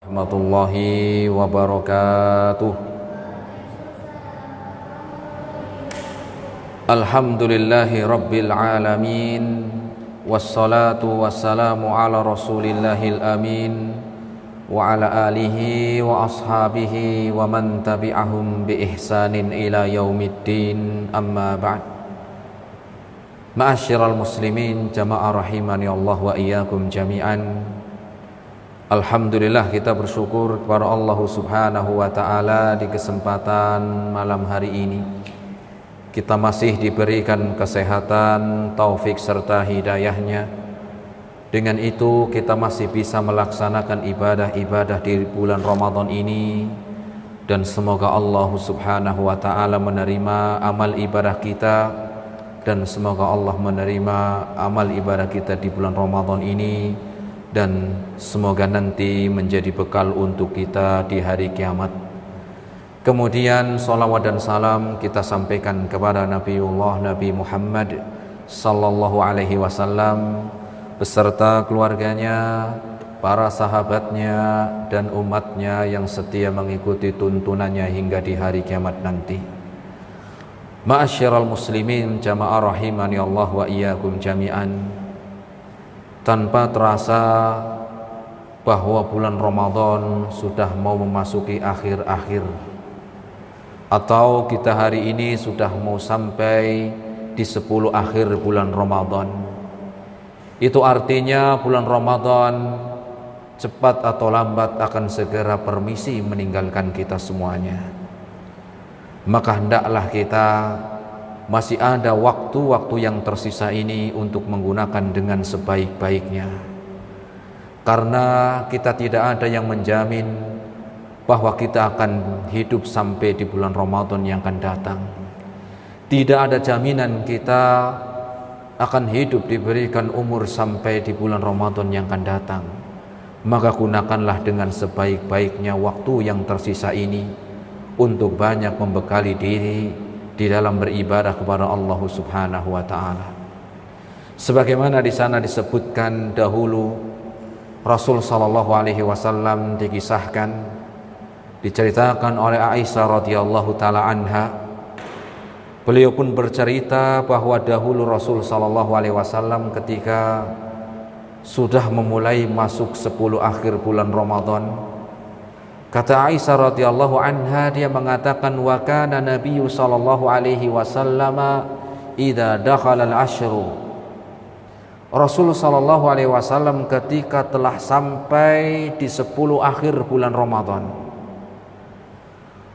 Warahmatullahi wabarakatuh. Alhamdulillahi rabbil alamin, wassalatu wassalamu ala rasulillahil amin, wa ala alihi wa ashabihi wa man tabi'ahum bi ihsanin ila yaumiddin, amma ba'd. Ma'asyiral muslimin jamaah rahimani Allah wa iyyakum jami'an. Alhamdulillah, kita bersyukur kepada Allah Subhanahu wa ta'ala di kesempatan malam hari ini kita masih diberikan kesehatan, taufik serta hidayahnya. Dengan itu kita masih bisa melaksanakan ibadah-ibadah di bulan Ramadan ini, dan semoga Allah Subhanahu wa ta'ala menerima amal ibadah kita, dan semoga Allah menerima amal ibadah kita di bulan Ramadan ini, dan semoga nanti menjadi bekal untuk kita di hari kiamat. Kemudian salawat dan salam kita sampaikan kepada Nabi Muhammad sallallahu alaihi wasallam beserta keluarganya, para sahabatnya dan umatnya yang setia mengikuti tuntunannya hingga di hari kiamat nanti. Ma'asyiral muslimin jamaah rahimani Allah wa iyyakum jami'an. Tanpa terasa bahwa bulan Ramadan sudah mau memasuki akhir-akhir, atau kita hari ini sudah mau sampai di 10 akhir bulan Ramadan. Itu artinya bulan Ramadan cepat atau lambat akan segera permisi meninggalkan kita semuanya. Maka hendaklah kita masih ada waktu-waktu yang tersisa ini untuk menggunakan dengan sebaik-baiknya, karena kita tidak ada yang menjamin bahwa kita akan hidup sampai di bulan Ramadan yang akan datang. Tidak ada jaminan kita akan hidup diberikan umur sampai di bulan Ramadan yang akan datang. Maka gunakanlah dengan sebaik-baiknya waktu yang tersisa ini untuk banyak membekali diri di dalam beribadah kepada Allah Subhanahu wa ta'ala. Sebagaimana di sana disebutkan dahulu, Rasul sallallahu alaihi wasallam dikisahkan, diceritakan oleh Aisyah radhiyallahu taala anha. Beliau pun bercerita bahwa dahulu Rasul sallallahu alaihi wasallam ketika sudah memulai masuk 10 akhir bulan Ramadan, kata Aisyah radhiyallahu anha, dia mengatakan, wa kana nabiyyu sallallahu alaihi wasallam idza dakhala al-ashru. Rasul sallallahu alaihi wasallam ketika telah sampai di 10 akhir bulan Ramadan,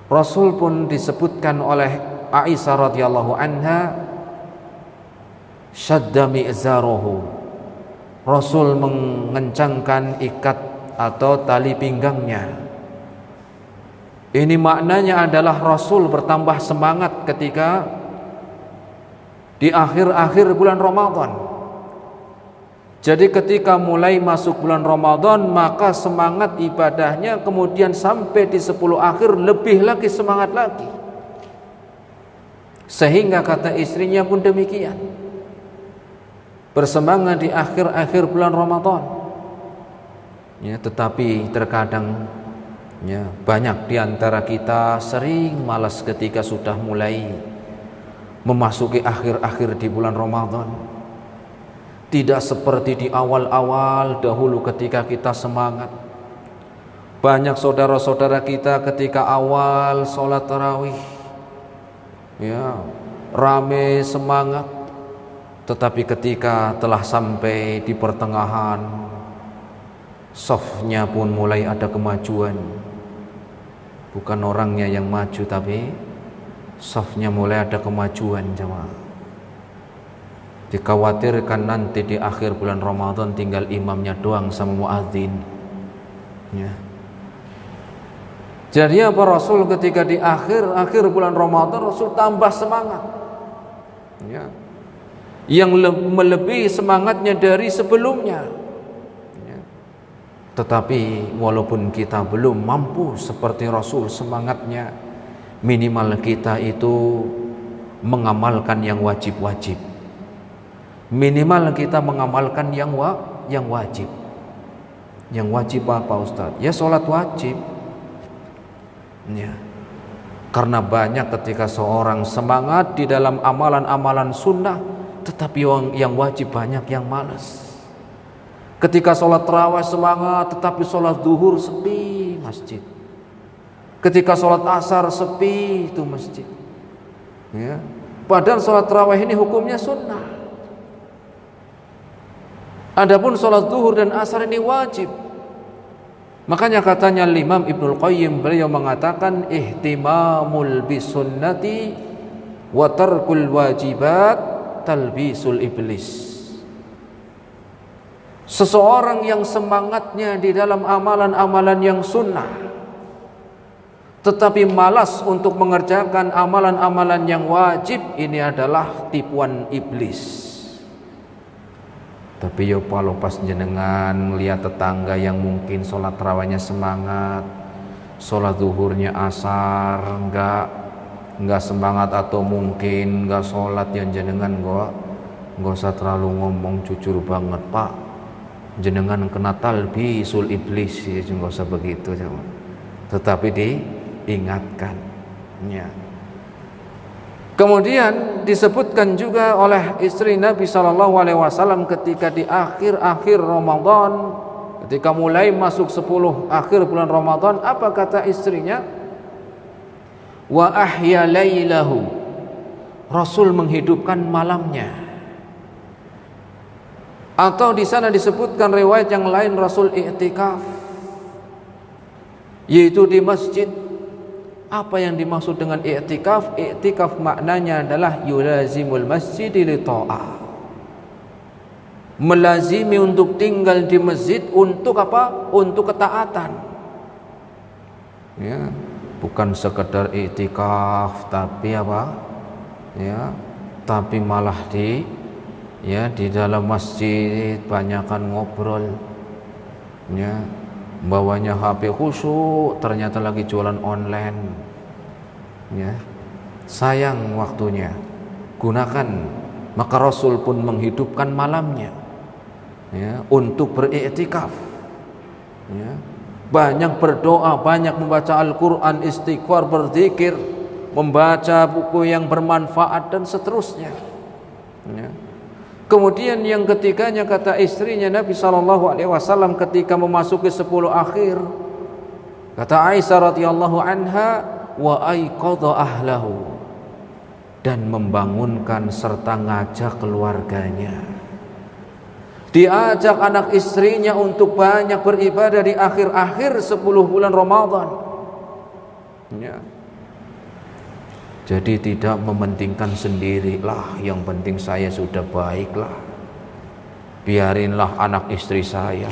Rasul pun disebutkan oleh Aisyah radhiyallahu anha, syadda mi'zaruhu. Rasul mengencangkan ikat atau tali pinggangnya. Ini maknanya adalah Rasul bertambah semangat ketika di akhir-akhir bulan Ramadan. Jadi ketika mulai masuk bulan Ramadan, maka semangat ibadahnya kemudian sampai di 10 akhir lebih lagi semangat lagi. Sehingga kata istrinya pun demikian, bersemangat di akhir-akhir bulan Ramadan. Ya, tetapi terkadang banyak di antara kita sering malas ketika sudah mulai memasuki akhir-akhir di bulan Ramadan. Tidak seperti di awal-awal dahulu ketika kita semangat. Banyak saudara-saudara kita ketika awal sholat tarawih, rame semangat. Tetapi ketika telah sampai di pertengahan, safnya pun mulai ada kemajuan. Bukan orangnya yang maju, tapi safnya mulai ada kemajuan, jemaah. Dikhawatirkan nanti di akhir bulan Ramadan tinggal imamnya doang sama muadzin. Jadi apa, Rasul ketika di akhir bulan Ramadan Rasul tambah semangat, yang melebihi semangatnya dari sebelumnya. Tetapi walaupun kita belum mampu seperti Rasul semangatnya, minimal kita itu mengamalkan yang wajib-wajib. Minimal kita mengamalkan yang wajib. Yang wajib apa Ustaz? Ya sholat wajib. Ya. Karena banyak ketika seorang semangat di dalam amalan-amalan sunnah, tetapi yang wajib banyak yang malas. Ketika sholat tarawih semangat, tetapi sholat zuhur sepi masjid. Ketika sholat asar sepi itu masjid. Ya. Padahal sholat tarawih ini hukumnya sunnah. Adapun sholat zuhur dan asar ini wajib. Makanya katanya Imam Ibnul Qayyim, beliau mengatakan ihtimamul bisunnati wa tarkul wajibat talbisul iblis. Seseorang yang semangatnya di dalam amalan-amalan yang sunnah, tetapi malas untuk mengerjakan amalan-amalan yang wajib, ini adalah tipuan iblis. Tapi yo kalau pas jenengan lihat tetangga yang mungkin sholat tarawihnya semangat, sholat zuhurnya asar enggak semangat, atau mungkin enggak sholat, yang jenengan enggak usah terlalu ngomong, jujur banget Pak, jenengan kena talbisul iblis, ya enggak usah begitu, tetapi diingatkan. Ya. Kemudian disebutkan juga oleh istri Nabi SAW ketika di akhir-akhir Ramadan, ketika mulai masuk 10 akhir bulan Ramadan, apa kata istrinya? Wa ahya lailahu, Rasul menghidupkan malamnya. Atau di sana disebutkan riwayat yang lain Rasul i'tikaf, yaitu di masjid. Apa yang dimaksud dengan i'tikaf? I'tikaf maknanya adalah yulazimul masjid li ta'ah, melazimi untuk tinggal di masjid untuk apa? Untuk ketaatan. Ya, bukan sekedar i'tikaf tapi apa? Ya, tapi malah di dalam masjid banyakan ngobrol. Ya, bawanya HP khusyuk, ternyata lagi jualan online. Ya, sayang waktunya, gunakan. Maka Rasul pun menghidupkan malamnya, ya, untuk beriktikaf. Ya, banyak berdoa, banyak membaca Al-Quran, istighfar, berzikir, membaca buku yang bermanfaat dan seterusnya. Ya. Kemudian yang ketiganya kata istrinya Nabi SAW ketika memasuki 10 akhir, kata Aisyah radhiyallahu anha, wa aiqadha ahlahu, dan membangunkan serta ngajak keluarganya. Diajak anak istrinya untuk banyak beribadah di akhir-akhir 10 bulan Ramadan. Ya. Jadi tidak mementingkan sendirilah, yang penting saya sudah baiklah. Biarinlah anak istri saya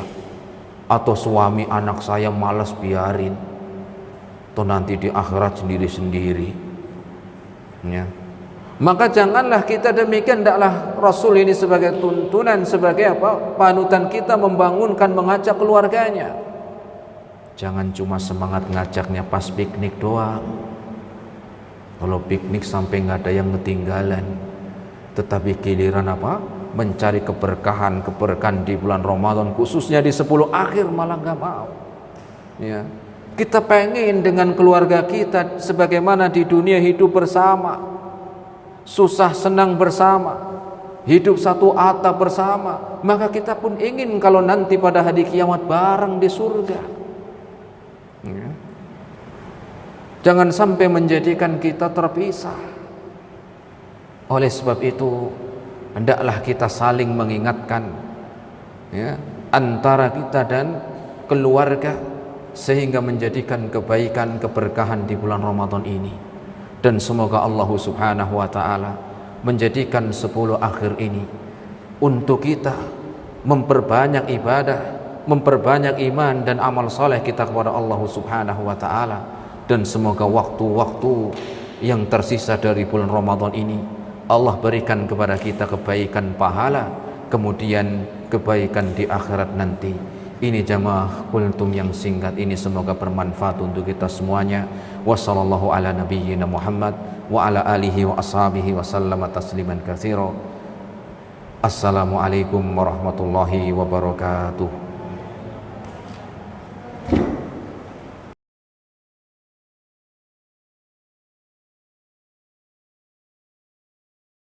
atau suami anak saya malas, biarin. Atau nanti di akhirat sendiri-sendiri. Ya. Maka janganlah kita demikian, hendaklah Rasul ini sebagai tuntunan, sebagai apa? Panutan kita membangunkan, mengajak keluarganya. Jangan cuma semangat ngajaknya pas piknik doang. Kalau piknik sampai nggak ada yang ketinggalan, tetapi giliran apa? Mencari keberkahan di bulan Ramadan, khususnya di 10 akhir, malah nggak mau. Ya. Kita pengen dengan keluarga kita sebagaimana di dunia hidup bersama, susah senang bersama, hidup satu atap bersama. Maka kita pun ingin kalau nanti pada hari kiamat bareng di surga. Ya. Jangan sampai menjadikan kita terpisah. Oleh sebab itu, hendaklah kita saling mengingatkan, ya, antara kita dan keluarga, sehingga menjadikan kebaikan, keberkahan di bulan Ramadan ini. Dan semoga Allah Subhanahu wa ta'ala menjadikan 10 akhir ini untuk kita memperbanyak ibadah, memperbanyak iman dan amal soleh kita kepada Allah Subhanahu wa ta'ala. Dan semoga waktu-waktu yang tersisa dari bulan Ramadan ini Allah berikan kepada kita kebaikan pahala, kemudian kebaikan di akhirat nanti. Ini jamaah kultum yang singkat ini semoga bermanfaat untuk kita semuanya. Wassallallahu ala nabiyyina Muhammad wa ala alihi wa ashabihi wa sallama tasliman katsira. Assalamualaikum warahmatullahi wabarakatuh.